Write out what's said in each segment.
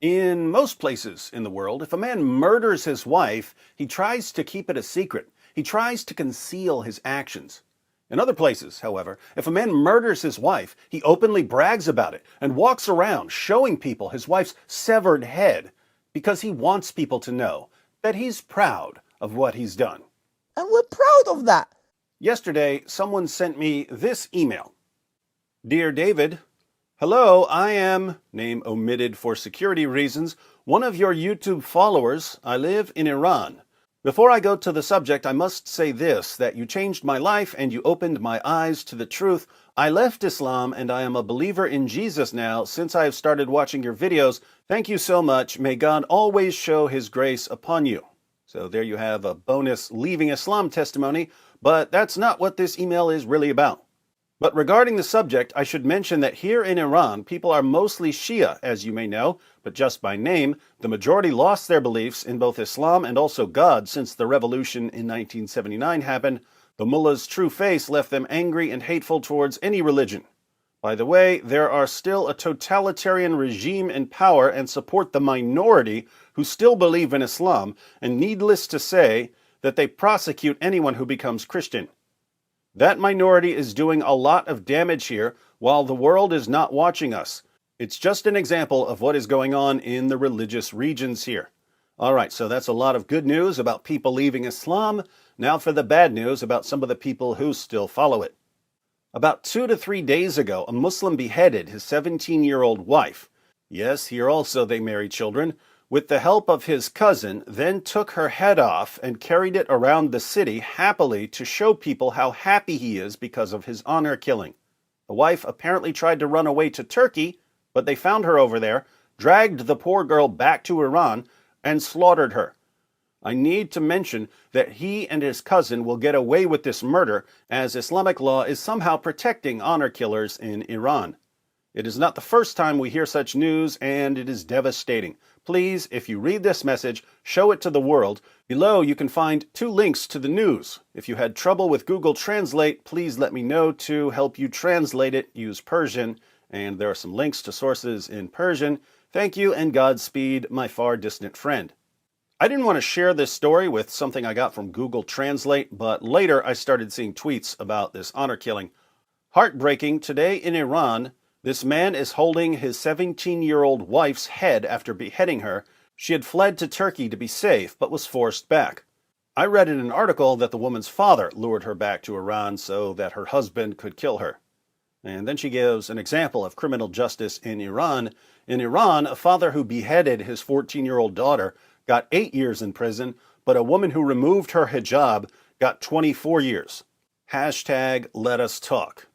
In most places in the world, if a man murders his wife, he tries to keep it a secret. He tries to conceal his actions. In other places, however, if a man murders his wife, he openly brags about it and walks around showing people his wife's severed head because he wants people to know that he's proud of what he's done. And we're proud of that. Yesterday, someone sent me this email. Dear David, hello, I am, name omitted for security reasons, one of your YouTube followers. I live in Iran. Before I go to the subject, I must say this, that you changed my life and you opened my eyes to the truth. I left Islam and I am a believer in Jesus now since I have started watching your videos. Thank you so much. May God always show his grace upon you. So there you have a bonus leaving Islam testimony, but that's not what this email is really about. But regarding the subject, I should mention that here in Iran, people are mostly Shia, as you may know, but just by name, the majority lost their beliefs in both Islam and also God since the revolution in 1979 happened. The mullah's true face left them angry and hateful towards any religion. By the way, there are still a totalitarian regime in power and support the minority who still believe in Islam, and needless to say, that they prosecute anyone who becomes Christian. That minority is doing a lot of damage here while the world is not watching us. It's just an example of what is going on in the religious regions here. All right, so that's a lot of good news about people leaving Islam. Now for the bad news about some of the people who still follow it. About 2 to 3 days ago, a Muslim beheaded his 17-year-old wife. Yes, here also they marry children. With the help of his cousin, then took her head off and carried it around the city happily to show people how happy he is because of his honor killing. The wife apparently tried to run away to Turkey, but they found her over there, dragged the poor girl back to Iran, and slaughtered her. I need to mention that he and his cousin will get away with this murder, as Islamic law is somehow protecting honor killers in Iran. It is not the first time we hear such news, and it is devastating. Please, if you read this message, show it to the world. Below, you can find 2 links to the news. If you had trouble with Google Translate, please let me know to help you translate it. Use Persian, and there are some links to sources in Persian. Thank you, and Godspeed, my far distant friend. I didn't want to share this story with something I got from Google Translate, but later I started seeing tweets about this honor killing. Heartbreaking, today in Iran, this man is holding his 17-year-old wife's head after beheading her. She had fled to Turkey to be safe, but was forced back. I read in an article that the woman's father lured her back to Iran so that her husband could kill her. And then she gives an example of criminal justice in Iran. In Iran, a father who beheaded his 14-year-old daughter got 8 years in prison, but a woman who removed her hijab got 24 years. Hashtag let us talk.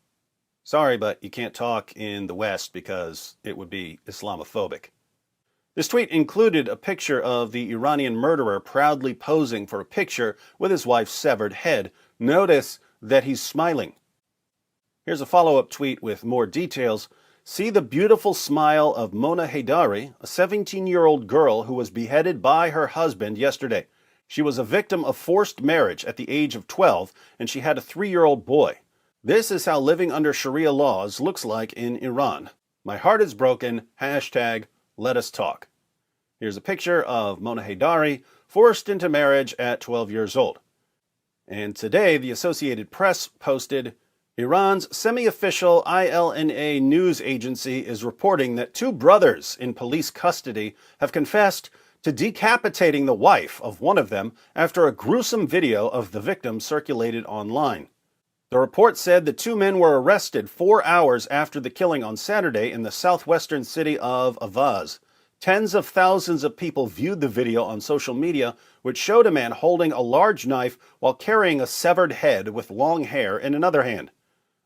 Sorry, but you can't talk in the West because it would be Islamophobic. This tweet included a picture of the Iranian murderer proudly posing for a picture with his wife's severed head. Notice that he's smiling. Here's a follow-up tweet with more details. See the beautiful smile of Mona Haydari, a 17-year-old girl who was beheaded by her husband yesterday. She was a victim of forced marriage at the age of 12, and she had a 3-year-old boy. This is how living under Sharia laws looks like in Iran. My heart is broken. Hashtag let us talk. Here's a picture of Mona Haydari forced into marriage at 12 years old. And today, the Associated Press posted, Iran's semi-official ILNA news agency is reporting that 2 brothers in police custody have confessed to decapitating the wife of one of them after a gruesome video of the victim circulated online. The report said the 2 men were arrested 4 hours after the killing on Saturday in the southwestern city of Avaz. Tens of thousands of people viewed the video on social media, which showed a man holding a large knife while carrying a severed head with long hair in another hand.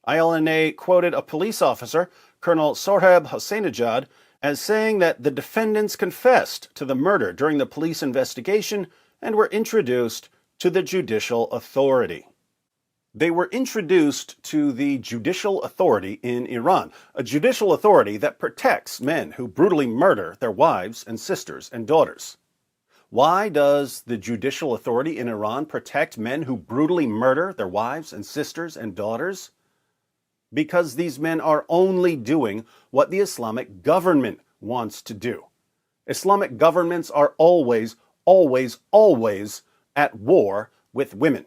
ILNA quoted a police officer, Colonel Sohrab Hosseinidzad, as saying that the defendants confessed to the murder during the police investigation and were introduced to the judicial authority. They were introduced to the judicial authority in Iran, a judicial authority that protects men who brutally murder their wives and sisters and daughters. Why does the judicial authority in Iran protect men who brutally murder their wives and sisters and daughters? Because these men are only doing what the Islamic government wants to do. Islamic governments are always, always, always at war with women.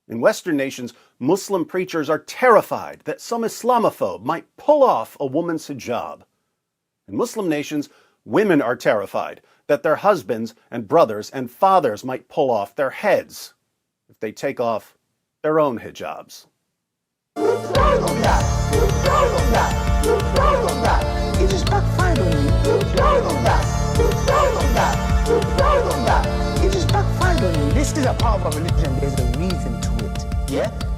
In Western nations, Muslim preachers are terrified that some Islamophobe might pull off a woman's hijab. In Muslim nations, women are terrified that their husbands and brothers and fathers might pull off their heads if they take off their own hijabs. You're proud of that. You're proud of that. You're proud of that. It just backfired on you. You're proud of that. You're proud of that. You're proud of that. It just backfired on you. This is a part of our religion. There's a reason to it. Yeah?